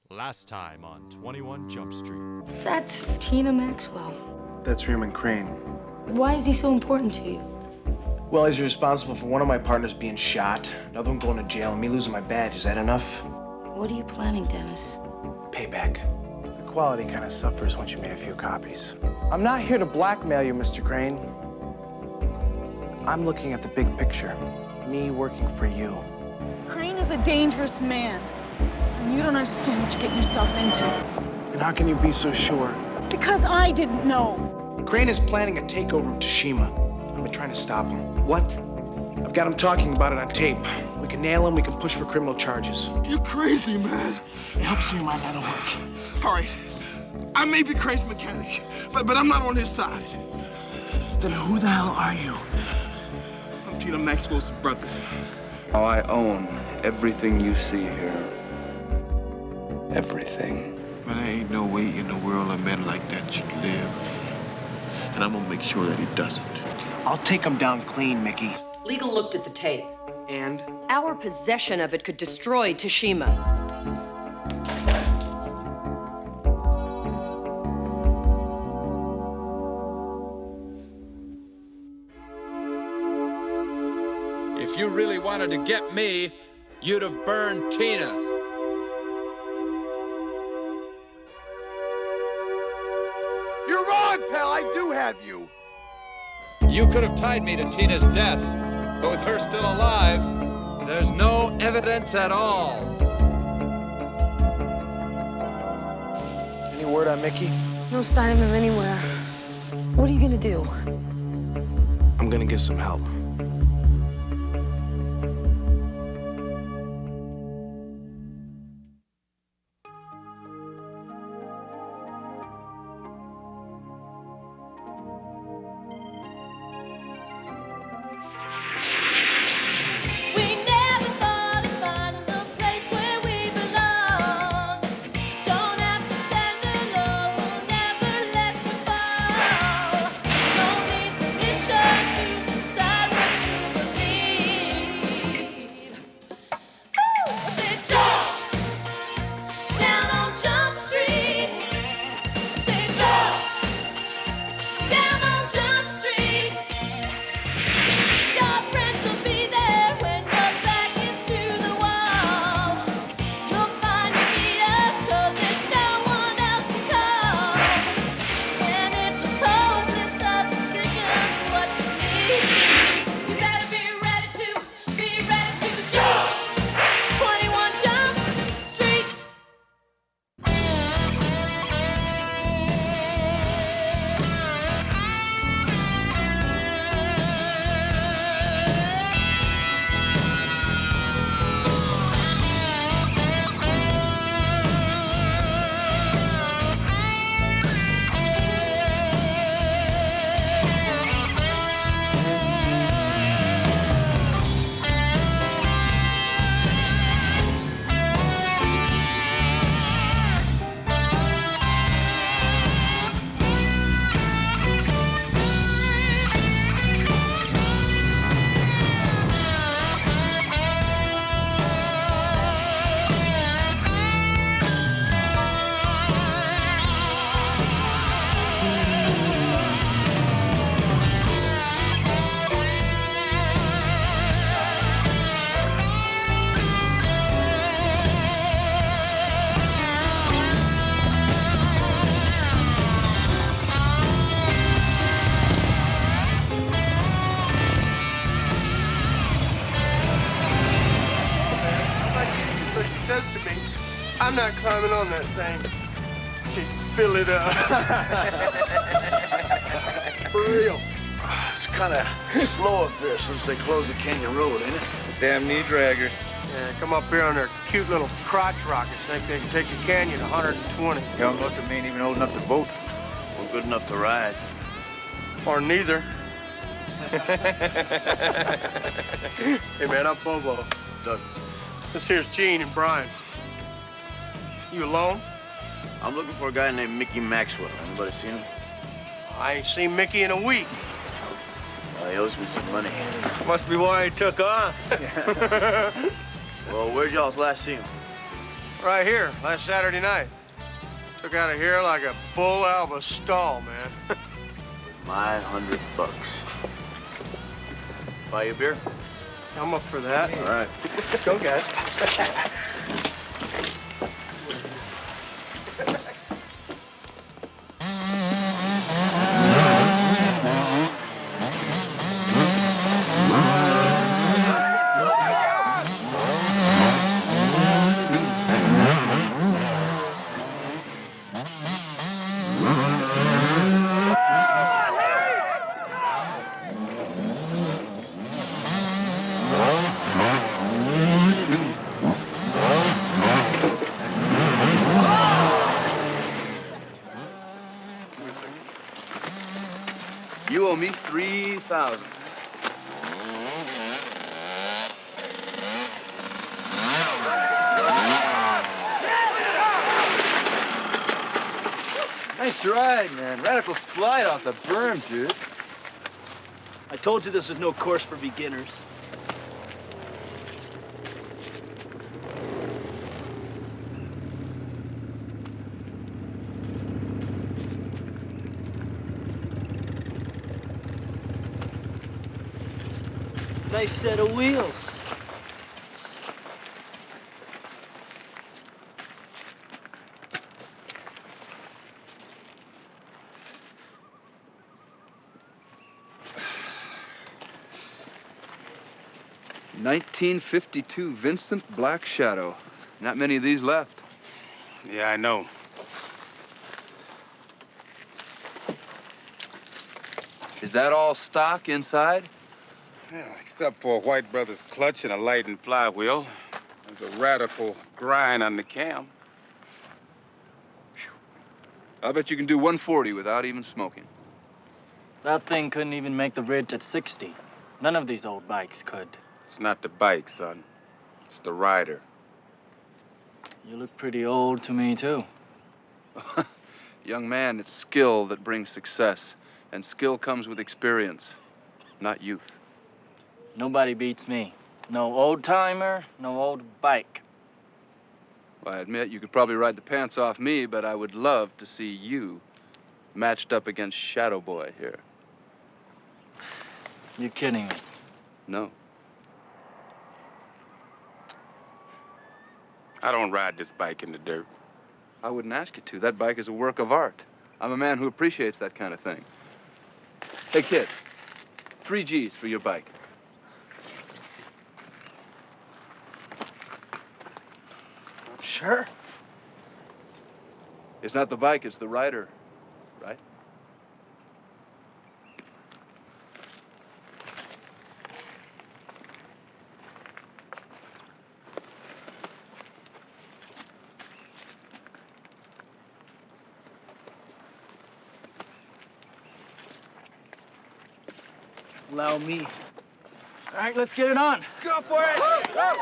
Last time on 21 Jump Street. That's Tina Maxwell. That's Raymond Crane. Why is he so important to you? Well, he's responsible for one of my partners being shot, another one going to jail, and me losing my badge. Is that enough? What are you planning, Dennis? Payback. The quality kind of suffers once you made a few copies. I'm not here to blackmail you, Mr. Crane. I'm looking at the big picture. Me working for you. Crane is a dangerous man. And you don't understand what you're getting yourself into. And how can you be so sure? Because I didn't know. Crane is planning a takeover of Toshima. I've been trying to stop him. What? I've got him talking about it on tape. We can nail him, we can push for criminal charges. You're crazy, man. It helps you mind that'll work. All right. I may be Crane's mechanic, but I'm not on his side. Then who the hell are you? I'm Tina Maxwell's brother. I own everything you see here. Everything. Man, there ain't no way in the world a man like that should live. And I'm gonna make sure that he doesn't. I'll take him down clean, Mickey. Legal looked at the tape. And? Our possession of it could destroy Toshima. If you really wanted to get me, you'd have burned Tina. You're wrong, pal. I do have you. You could have tied me to Tina's death, but with her still alive, there's no evidence at all. Any word on Mickey? No sign of him anywhere. What are you gonna do? I'm gonna get some help. I'm not climbing on that thing. Just fill it up. For real. It's kind of slow up there since they closed the Canyon Road, ain't it? Damn knee draggers. Yeah, come up here on their cute little crotch rockets. Think they can take the canyon 120. Young most of me ain't even old enough to vote. Or good enough to ride. Or neither. Hey, man, I'm Bobo. Doug. This here's Gene and Brian. You alone? I'm looking for a guy named Mickey Maxwell. Anybody seen him? I ain't seen Mickey in a week. Well, he owes me some money. Must be why he took off. Well, where'd y'all last see him? Right here, last Saturday night. Took out of here like a bull out of a stall, man. My $100. Buy you a beer? I'm up for that. All right. Let's go, guys. You owe me $3,000. Nice ride, man. Radical slide off the berm, dude. I told you this was no course for beginners. Nice set of wheels. $1952 Vincent Black Shadow. Not many of these left. Yeah, I know. Is that all stock inside? Yeah, except for a White Brothers clutch and a light and flywheel. There's a radical grind on the cam. I bet you can do 140 without even smoking. That thing couldn't even make the ridge at 60. None of these old bikes could. It's not the bike, son. It's the rider. You look pretty old to me, too. Young man, it's skill that brings success. And skill comes with experience, not youth. Nobody beats me. No old-timer, no old bike. Well, I admit you could probably ride the pants off me, but I would love to see you matched up against Shadow Boy here. You're kidding me. No. I don't ride this bike in the dirt. I wouldn't ask you to. That bike is a work of art. I'm a man who appreciates that kind of thing. Hey, kid, 3 G's for your bike. Sure. It's not the bike, it's the rider, right? Allow me. All right, let's get it on. Go for it! Go!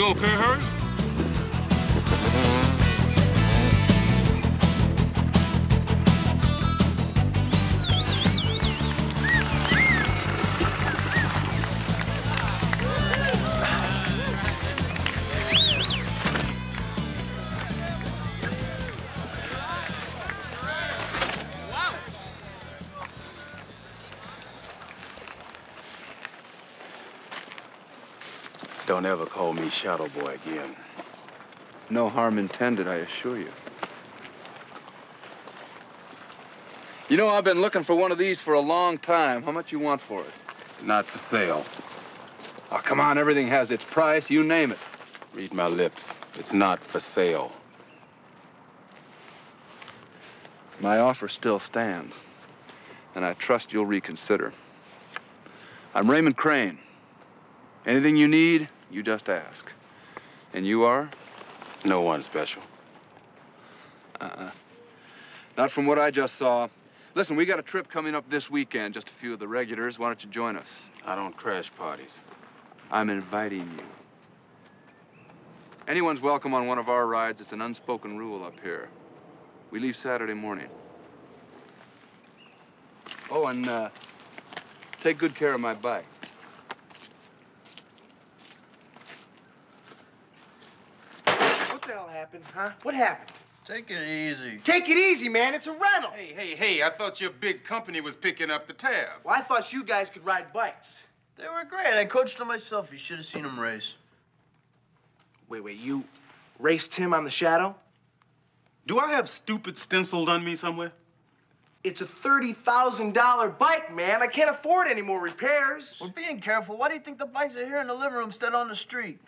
You okay, Harry? Don't ever call me Shadow Boy again. No harm intended, I assure you. You know, I've been looking for one of these for a long time. How much you want for it? It's not for sale. Oh, come on, everything has its price. You name it. Read my lips. It's not for sale. My offer still stands, and I trust you'll reconsider. I'm Raymond Crane. Anything you need, you just ask. And you are? No one special. Not from what I just saw. Listen, we got a trip coming up this weekend, just a few of the regulars. Why don't you join us? I don't crash parties. I'm inviting you. Anyone's welcome on one of our rides. It's an unspoken rule up here. We leave Saturday morning. Oh, and take good care of my bike. What the hell happened, huh? What happened? Take it easy. Take it easy, man. It's a rental. Hey, I thought your big company was picking up the tab. Well, I thought you guys could ride bikes. They were great. I coached them myself. You should have seen them race. Wait, you raced him on the Shadow? Do I have stupid stenciled on me somewhere? It's a $30,000 bike, man. I can't afford any more repairs. We're being careful. Why do you think the bikes are here in the living room instead on the street?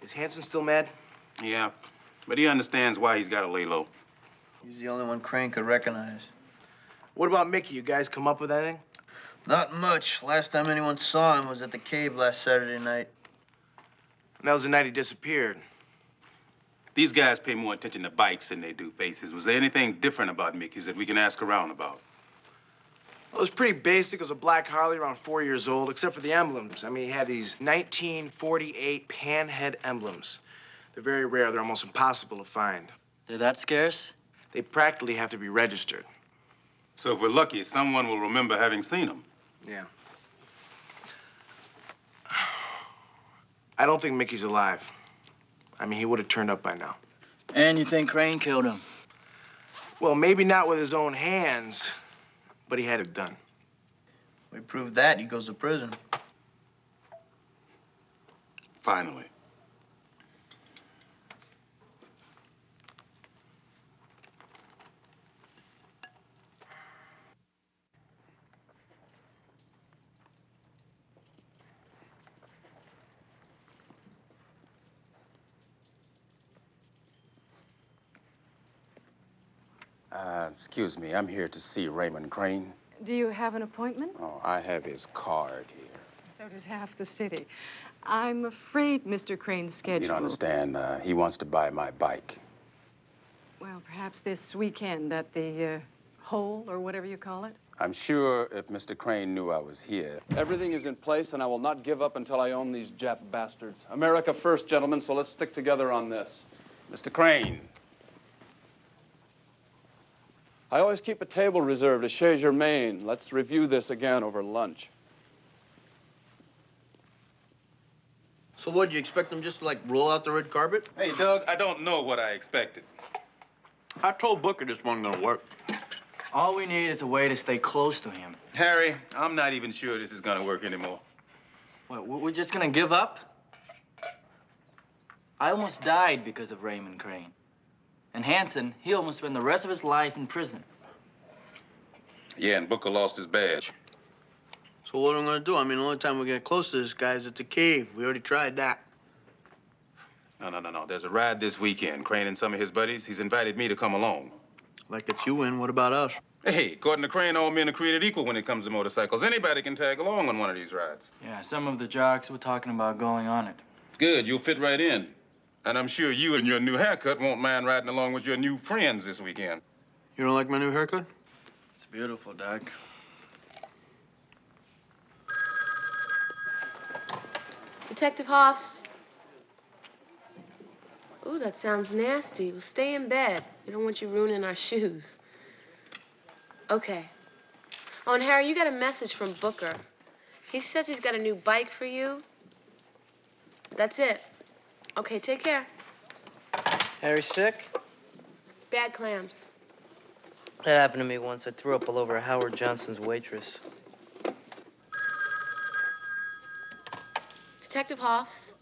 Is Hanson still mad? Yeah, but he understands why he's got to lay low. He's the only one Crane could recognize. What about Mickey? You guys come up with anything? Not much. Last time anyone saw him was at the cave last Saturday night. And that was the night he disappeared. These guys pay more attention to bikes than they do faces. Was there anything different about Mickey's that we can ask around about? Well, it was pretty basic. It was a black Harley, around 4 years old, except for the emblems. I mean, he had these 1948 panhead emblems. They're very rare. They're almost impossible to find. They're that scarce? They practically have to be registered. So if we're lucky, someone will remember having seen them. Yeah. I don't think Mickey's alive. I mean, he would have turned up by now. And you think Crane killed him? Well, maybe not with his own hands, but he had it done. We proved that. He goes to prison. Finally. Excuse me, I'm here to see Raymond Crane. Do you have an appointment? Oh, I have his card here. So does half the city. I'm afraid Mr. Crane's schedule... You don't understand. He wants to buy my bike. Well, perhaps this weekend at the hole, or whatever you call it. I'm sure if Mr. Crane knew I was here... Everything is in place, and I will not give up until I own these Jap bastards. America first, gentlemen, so let's stick together on this. Mr. Crane. I always keep a table reserved at Chez Germain. Let's review this again over lunch. So what, you expect them just to, like, roll out the red carpet? Hey, Doug, I don't know what I expected. I told Booker this wasn't gonna work. All we need is a way to stay close to him. Harry, I'm not even sure this is gonna work anymore. What, we're just gonna give up? I almost died because of Raymond Crane. And Hanson, he almost spent the rest of his life in prison. Yeah, and Booker lost his badge. So what am I gonna do? I mean, the only time we get close to this guy is at the cave. We already tried that. No. There's a ride this weekend. Crane and some of his buddies. He's invited me to come along. Like it's you in, what about us? Hey, according to Crane, all men are created equal when it comes to motorcycles. Anybody can tag along on one of these rides. Yeah, some of the jocks were talking about going on it. Good, you'll fit right in. And I'm sure you and your new haircut won't mind riding along with your new friends this weekend. You don't like my new haircut? It's beautiful, Doc. Detective Hoffs? Ooh, that sounds nasty. Well, stay in bed. We don't want you ruining our shoes. Okay. Oh, and Harry, you got a message from Booker. He says he's got a new bike for you. That's it. Okay, take care. Harry sick? Bad clams. That happened to me once. I threw up all over Howard Johnson's waitress. Detective Hoffs?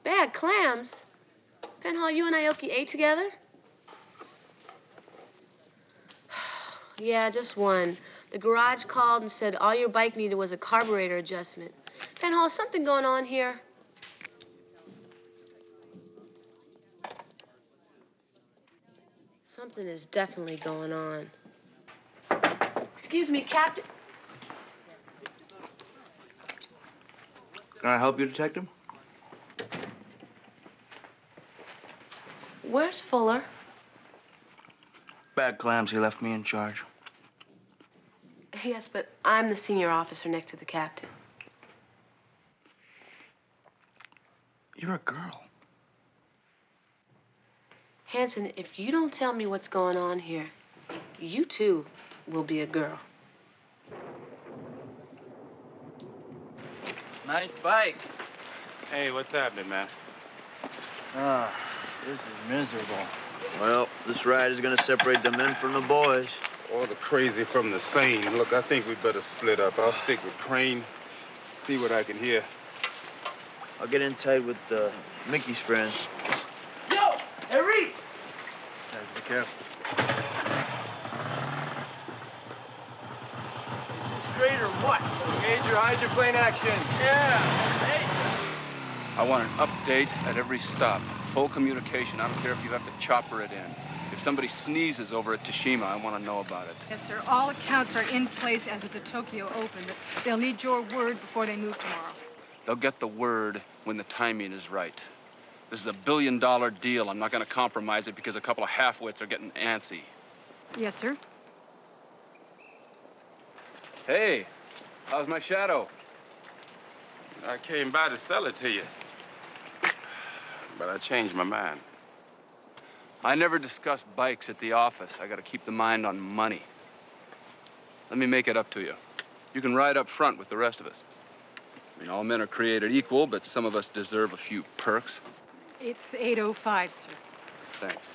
Bad clams? Penhall, you and Ioki ate together? Yeah, just one. The garage called and said all your bike needed was a carburetor adjustment. Penhall, is something going on here? Something is definitely going on. Excuse me, Captain. Can I help you, Detective? Where's Fuller? Bad clams. He left me in charge. Yes, but I'm the senior officer next to the captain. You're a girl. Hanson, if you don't tell me what's going on here, you too will be a girl. Nice bike. Hey, what's happening, man? Ah, this is miserable. Well, this ride is gonna separate the men from the boys. All the crazy from the sane. Look, I think we better split up. I'll stick with Crane, see what I can hear. I'll get in tight with Mickey's friends. Yo, Harry! Guys, be careful. Is this great or what? Major hydroplane action. Yeah! Hey! I want an update at every stop. Full communication. I don't care if you have to chopper it in. If somebody sneezes over at Tashima, I want to know about it. Yes, sir. All accounts are in place as of the Tokyo Open, but they'll need your word before they move tomorrow. They'll get the word when the timing is right. This is a $1 billion deal. I'm not going to compromise it because a couple of half-wits are getting antsy. Yes, sir. Hey, how's my shadow? I came by to sell it to you. But I changed my mind. I never discuss bikes at the office. I got to keep the mind on money. Let me make it up to you. You can ride up front with the rest of us. I mean, all men are created equal, but some of us deserve a few perks. It's 8:05, sir. Thanks.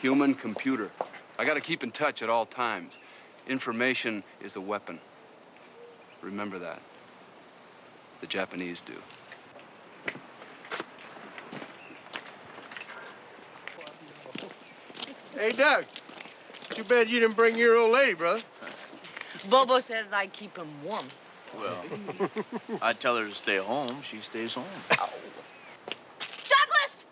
Human computer. I got to keep in touch at all times. Information is a weapon. Remember that. The Japanese do. Hey, Doug. Too bad you didn't bring your old lady, brother. Bobo says I keep him warm. Well, I tell her to stay home. She stays home. Douglas!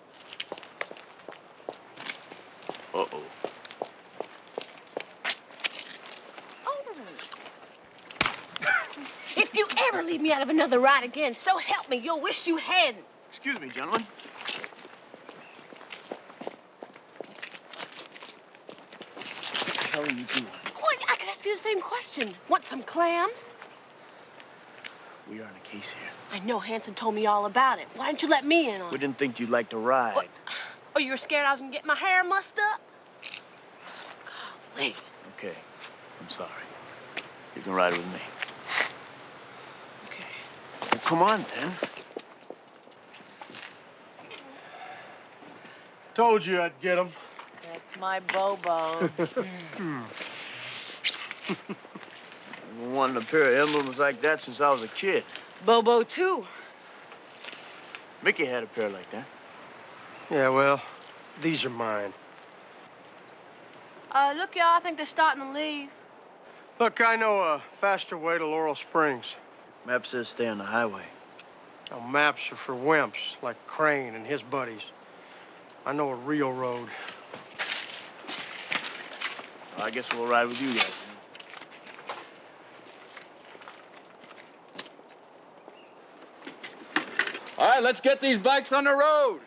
Uh-oh. If you ever leave me out of another ride again, so help me, you'll wish you hadn't. Excuse me, gentlemen. What the hell are you doing? Well, I could ask you the same question. Want some clams? We are on a case here. I know Hanson told me all about it. Why didn't you let me in on We it? didn't think you'd like to ride. What? Oh, you were scared I was gonna get my hair mussed up? Golly. Okay, I'm sorry. You can ride with me. Okay. Well, come on, then. Told you I'd get him. That's my Bobo. I've been wanting a pair of emblems like that since I was a kid. Bobo, too. Mickey had a pair like that. Yeah, well, these are mine. Look, y'all, I think they're starting to leave. Look, I know a faster way to Laurel Springs. Map says stay on the highway. Now, maps are for wimps like Crane and his buddies. I know a real road. Well, I guess we'll ride with you guys. All right, let's get these bikes on the road.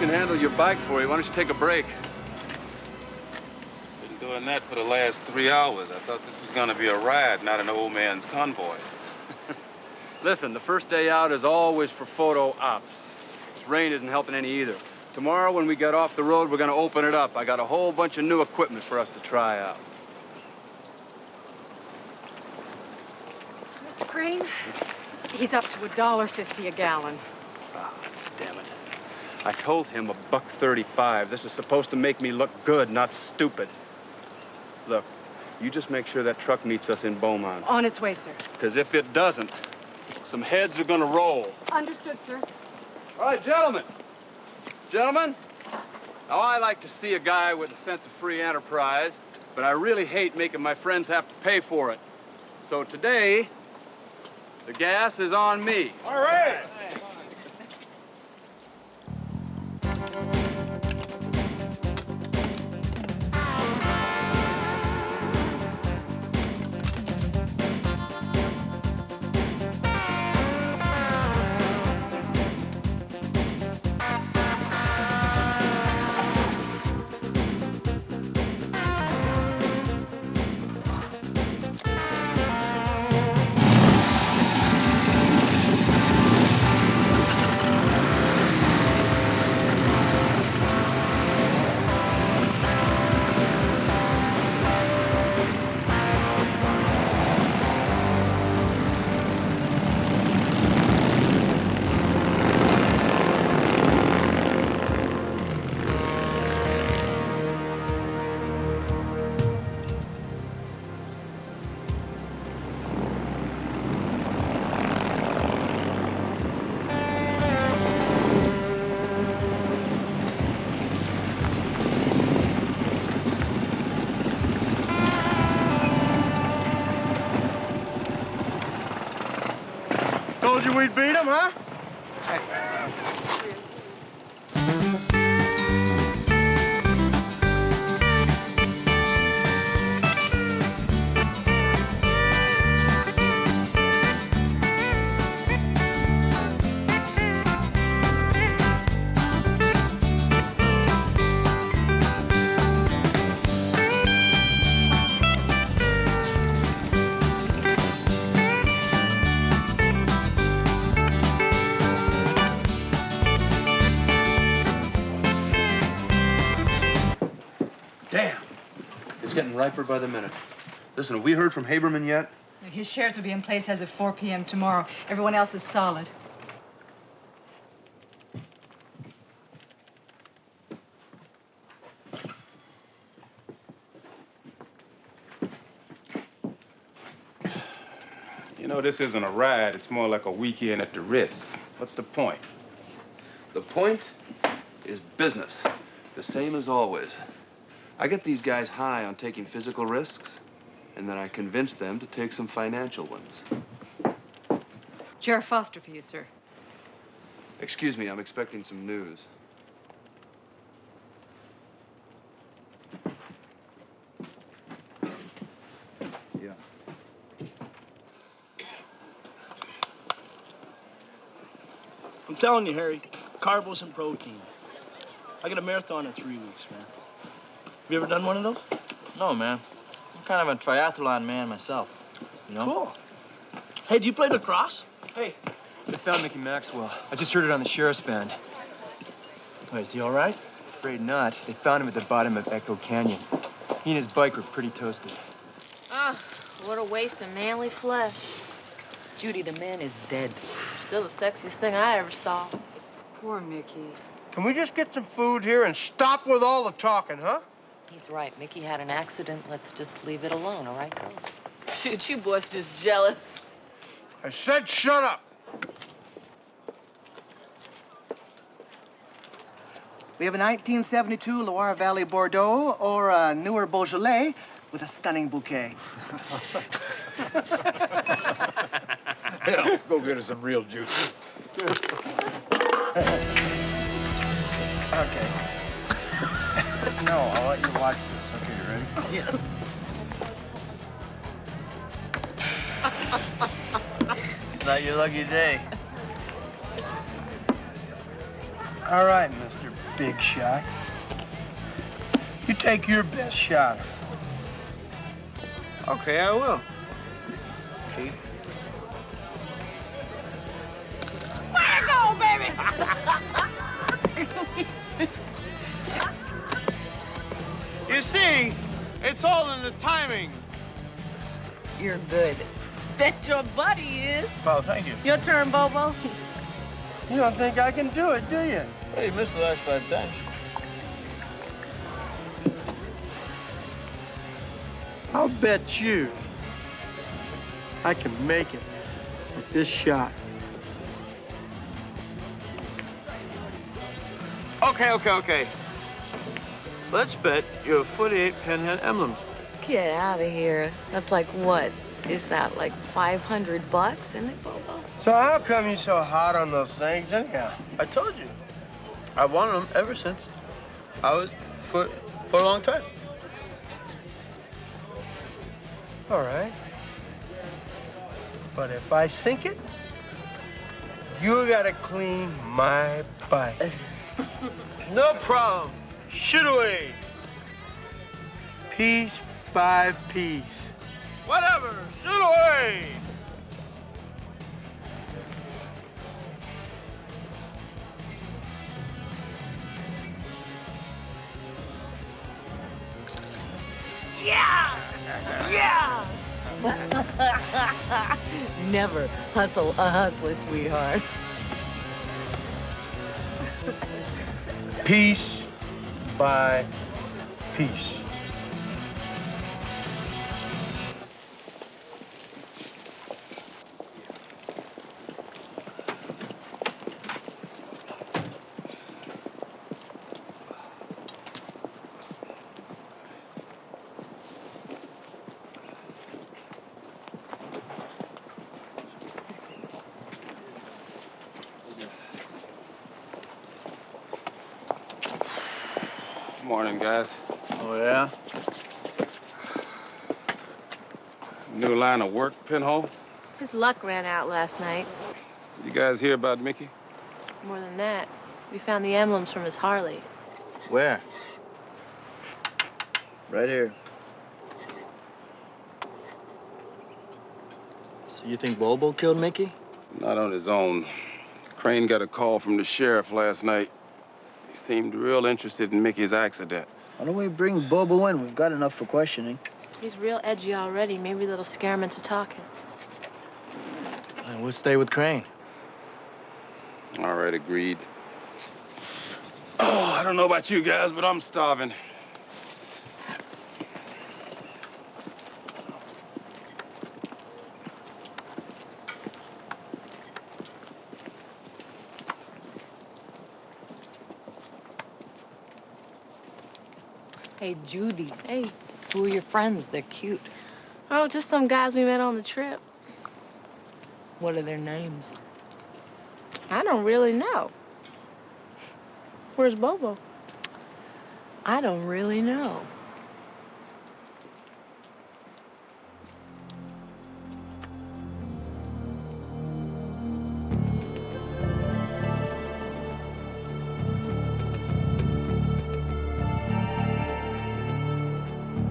can handle your bike for you. Why don't you take a break? Been doing that for the last 3 hours. I thought this was gonna be a ride, not an old man's convoy. Listen, the first day out is always for photo ops. This rain isn't helping any either. Tomorrow, when we get off the road, we're gonna open it up. I got a whole bunch of new equipment for us to try out. Mr. Crane, he's up to $1.50 a gallon. Ah, damn it. I told him $1.35. This is supposed to make me look good, not stupid. Look, you just make sure that truck meets us in Beaumont. On its way, sir. Because if it doesn't, some heads are gonna roll. Understood, sir. All right, gentlemen. Gentlemen, now I like to see a guy with a sense of free enterprise, but I really hate making my friends have to pay for it. So today, the gas is on me. All right. Told you we'd beat him, huh? Damn. It's getting riper by the minute. Listen, have we heard from Haberman yet? His shares will be in place as of 4 p.m. tomorrow. Everyone else is solid. You know, this isn't a ride. It's more like a weekend at the Ritz. What's the point? The point is business. The same as always. I get these guys high on taking physical risks, and then I convince them to take some financial ones. Sheriff Foster for you, sir. Excuse me, I'm expecting some news. Yeah. I'm telling you, Harry, carbos and protein. I got a marathon in 3 weeks, man. Have you ever done one of those? No, man. I'm kind of a triathlon man myself, you know? Cool. Hey, do you play lacrosse? Hey, they found Mickey Maxwell. I just heard it on the sheriff's band. Oh, is he all right? Afraid not. They found him at the bottom of Echo Canyon. He and his bike were pretty toasted. Ah, what a waste of manly flesh. Judy, the man is dead. Still the sexiest thing I ever saw. Poor Mickey. Can we just get some food here and stop with all the talking, huh? He's right. Mickey had an accident. Let's just leave it alone, all right, girls? Shoot, you boys just jealous. I said shut up. We have a 1972 Loire Valley Bordeaux or a newer Beaujolais with a stunning bouquet. Yeah, let's go get us some real juice. Okay. No, I'll let you watch this. Okay, you ready? Yeah. It's not your lucky day. All right, Mr. big shot. You take your best shot. Okay, I will. See? Way to go, baby! You see, it's all in the timing. You're good. Bet your buddy is. Well, thank you. Your turn, Bobo. You don't think I can do it, do you? Hey, you missed the last 5 times. I'll bet you I can make it with this shot. Okay. Let's bet you're 48 pinhead emblems. Get out of here. That's like what? Is that like $500, isn't it, Bobo? So how come you so hot on those things anyhow? I told you. I wanted them ever since I was for a long time. All right. But if I sink it, you gotta clean my bike. No problem. Shoot away. Piece by piece. Whatever. Shoot away. Yeah! Never hustle a hustler, sweetheart. Piece by piece. Morning, guys. Oh, yeah? New line of work, Penhall? His luck ran out last night. You guys hear about Mickey? More than that, we found the emblems from his Harley. Where? Right here. So you think Bobo killed Mickey? Not on his own. Crane got a call from the sheriff last night. He seemed real interested in Mickey's accident. Why don't we bring Bobo in? We've got enough for questioning. He's real edgy already. Maybe that'll scare him into talking. We'll stay with Crane. All right, agreed. Oh, I don't know about you guys, but I'm starving. Hey, Judy. Hey, who are your friends? They're cute. Oh, just some guys we met on the trip. What are their names? I don't really know. Where's Bobo? I don't really know.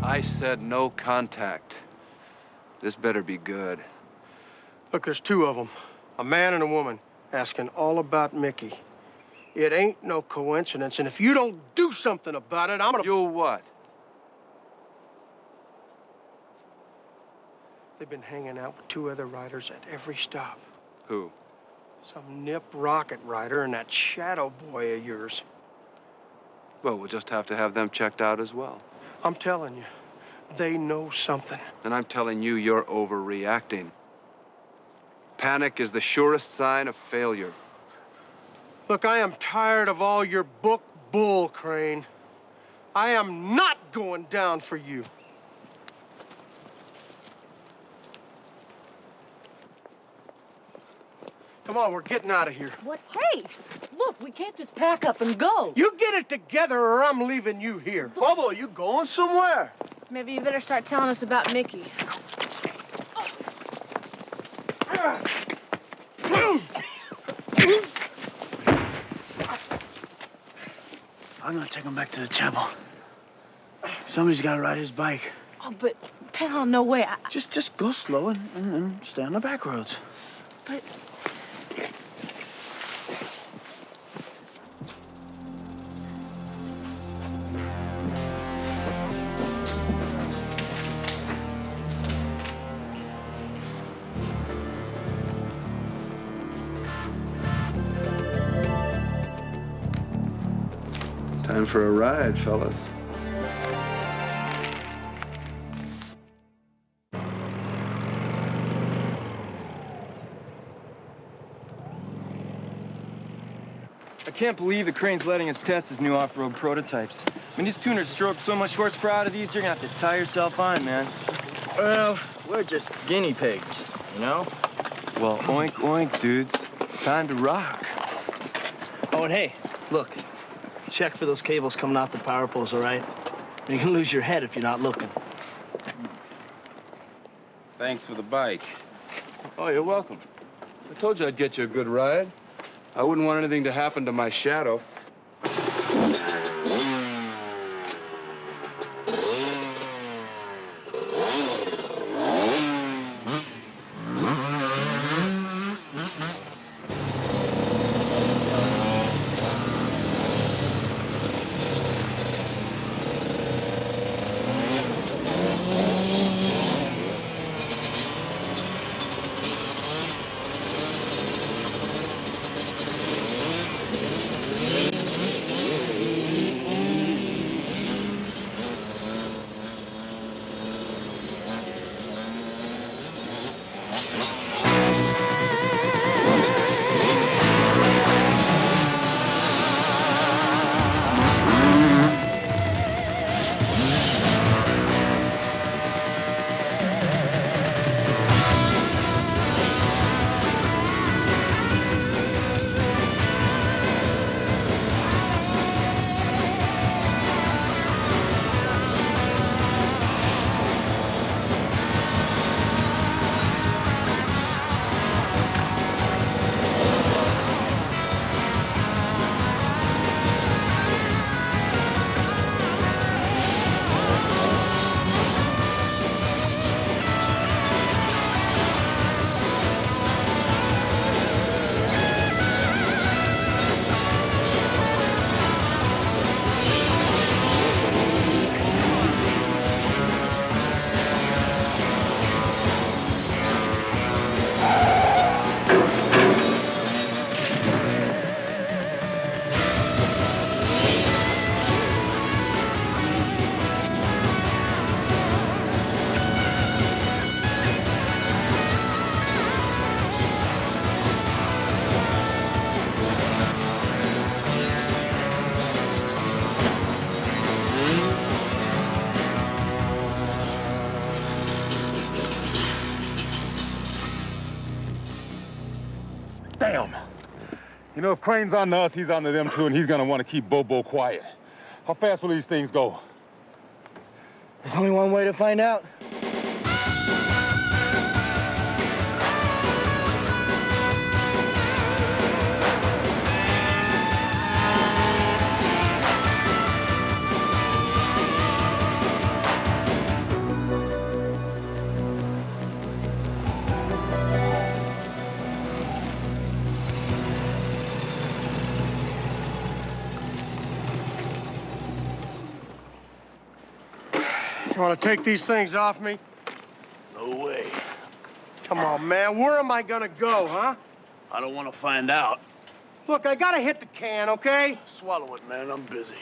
I said no contact. This better be good. Look, there's 2 of them, a man and a woman, asking all about Mickey. It ain't no coincidence, and if you don't do something about it, I'm gonna... You what? They've been hanging out with 2 other riders at every stop. Who? Some nip rocket rider and that shadow boy of yours. Well, we'll just have to have them checked out as well. I'm telling you, they know something. And I'm telling you, you're overreacting. Panic is the surest sign of failure. Look, I am tired of all your book bull, Crane. I am not going down for you. Come on, we're getting out of here. What? Hey, look, we can't just pack up and go. You get it together or I'm leaving you here. Bobo, you going somewhere? Maybe you better start telling us about Mickey. I'm gonna take him back to the chapel. Somebody's gotta ride his bike. Oh, but Penhall, no way. Just go slow and stay on the back roads. But Time for a ride, fellas. I can't believe the Crane's letting us test his new off-road prototypes. I mean, these tuners stroke so much horsepower out of these, you're gonna have to tie yourself on, man. Well, we're just guinea pigs, you know? Well, oink, oink, dudes. It's time to rock. Oh, and hey, look. Check for those cables coming out the power poles, all right? You can lose your head if you're not looking. Thanks for the bike. Oh, you're welcome. I told you I'd get you a good ride. I wouldn't want anything to happen to my shadow. Damn. You know, if Crane's on to us, he's on to them too, and he's gonna want to keep Bobo quiet. How fast will these things go? There's only one way to find out. You want to take these things off me? No way. Come on, man. Where am I gonna go, huh? I don't want to find out. Look, I gotta hit the can, okay? Swallow it, man. I'm busy.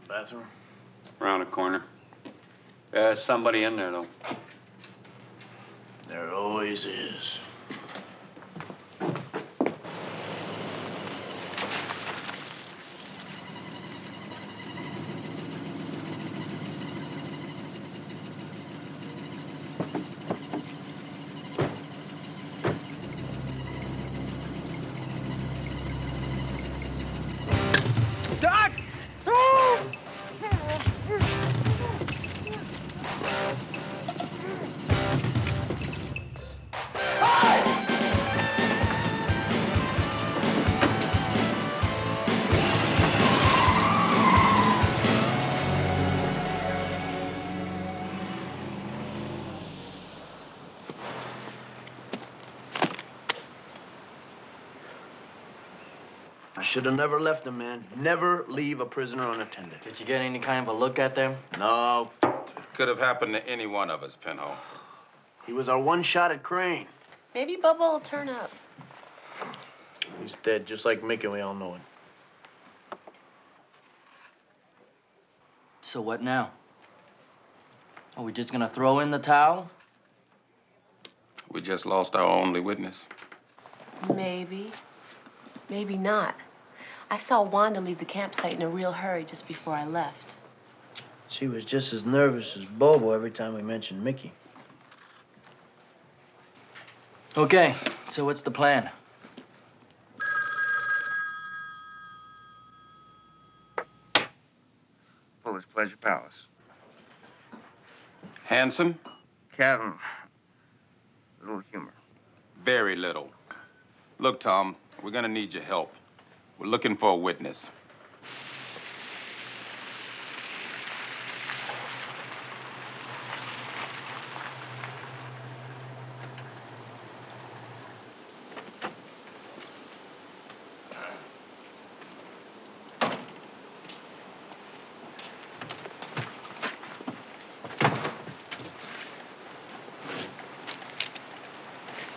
Bathroom? Around the corner. There's somebody in there, though. There always is. Doc! Oh! I should have never left him, man. Never leave a prisoner unattended. Did you get any kind of a look at them? No. Could have happened to any one of us, Penhall. He was our one shot at Crane. Maybe Bubba will turn up. He's dead, just like Mickey, we all know it. So what now? Are we just gonna throw in the towel? We just lost our only witness. Maybe. Maybe not. I saw Wanda leave the campsite in a real hurry just before I left. She was just as nervous as Bobo every time we mentioned Mickey. Okay, so what's the plan? Fuller's Pleasure Palace. Handsome? Captain, a little humor. Very little. Look, Tom, we're gonna need your help. We're looking for a witness.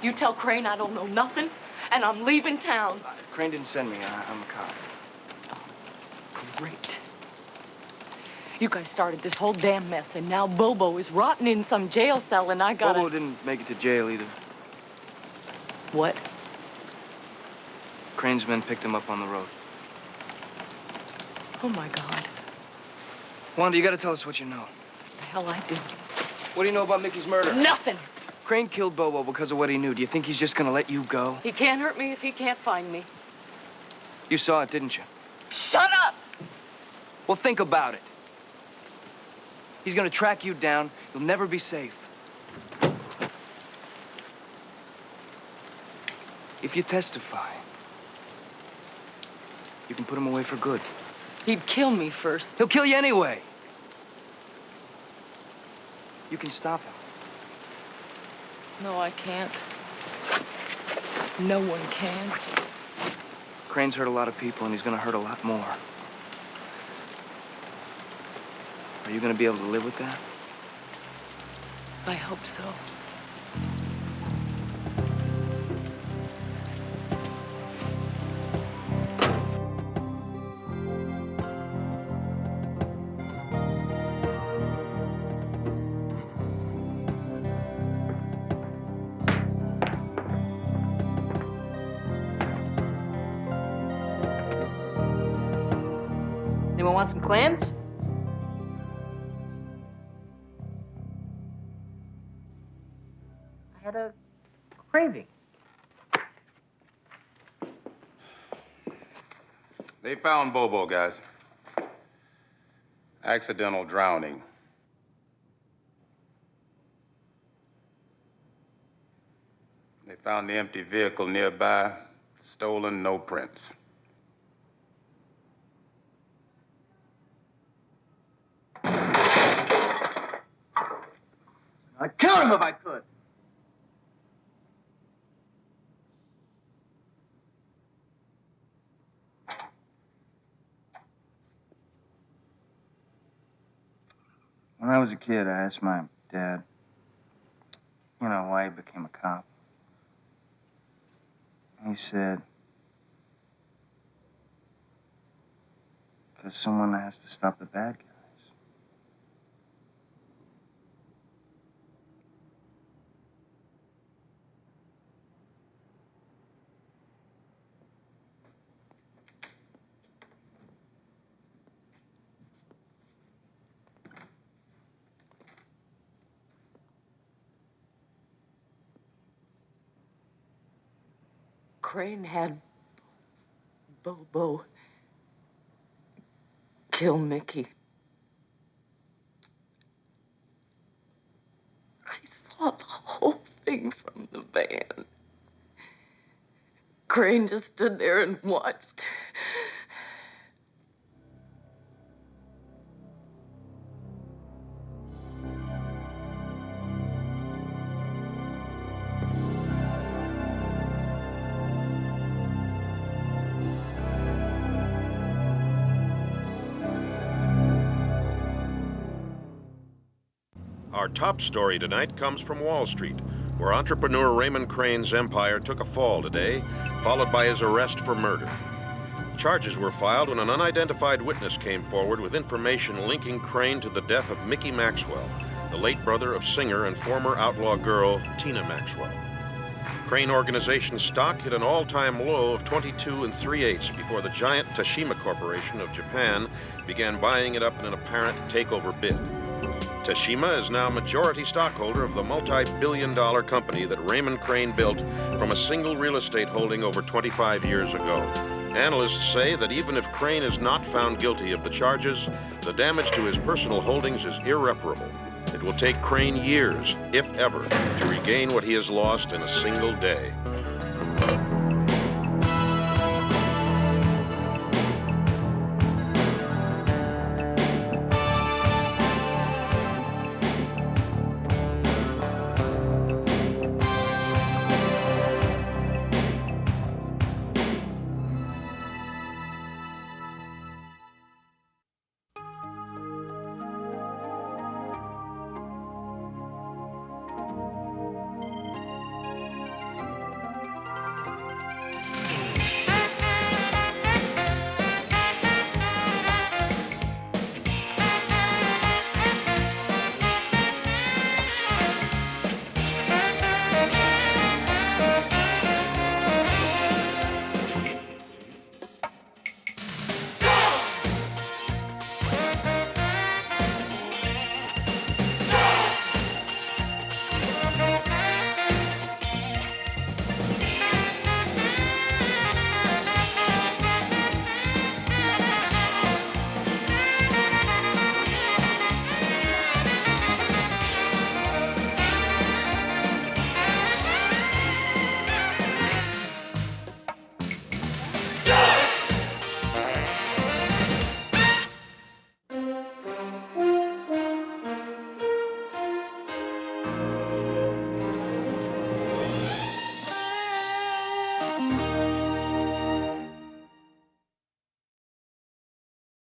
You tell Crane I don't know nothing, and I'm leaving town. Crane didn't send me. I'm a cop. Great. You guys started this whole damn mess, and now Bobo is rotting in some jail cell, and I gotta... Bobo didn't make it to jail either. What? Crane's men picked him up on the road. Oh, my God. Wanda, you gotta tell us what you know. The hell I did. What do you know about Mickey's murder? Nothing. Crane killed Bobo because of what he knew. Do you think he's just gonna let you go? He can't hurt me if he can't find me. You saw it, didn't you? Shut up! Well, think about it. He's gonna track you down. You'll never be safe. If you testify, you can put him away for good. He'd kill me first. He'll kill you anyway. You can stop him. No, I can't. No one can. Crane's hurt a lot of people, and he's gonna hurt a lot more. Are you gonna be able to live with that? I hope so. Anyone want some clams? I had a craving. They found Bobo, guys. Accidental drowning. They found the empty vehicle nearby. Stolen, no prints. I'd kill him if I could. When I was a kid, I asked my dad, you know, why he became a cop. He said, because someone has to stop the bad guys. Crane had Bobo kill Mickey. I saw the whole thing from the van. Crane just stood there and watched. Our top story tonight comes from Wall Street, where entrepreneur Raymond Crane's empire took a fall today, followed by his arrest for murder. Charges were filed when an unidentified witness came forward with information linking Crane to the death of Mickey Maxwell, the late brother of singer and former outlaw girl Tina Maxwell. Crane Organization's stock hit an all-time low of 22 3/8 before the giant Tashima Corporation of Japan began buying it up in an apparent takeover bid. Tashima is now majority stockholder of the multi-billion-dollar company that Raymond Crane built from a single real estate holding over 25 years ago. Analysts say that even if Crane is not found guilty of the charges, the damage to his personal holdings is irreparable. It will take Crane years, if ever, to regain what he has lost in a single day.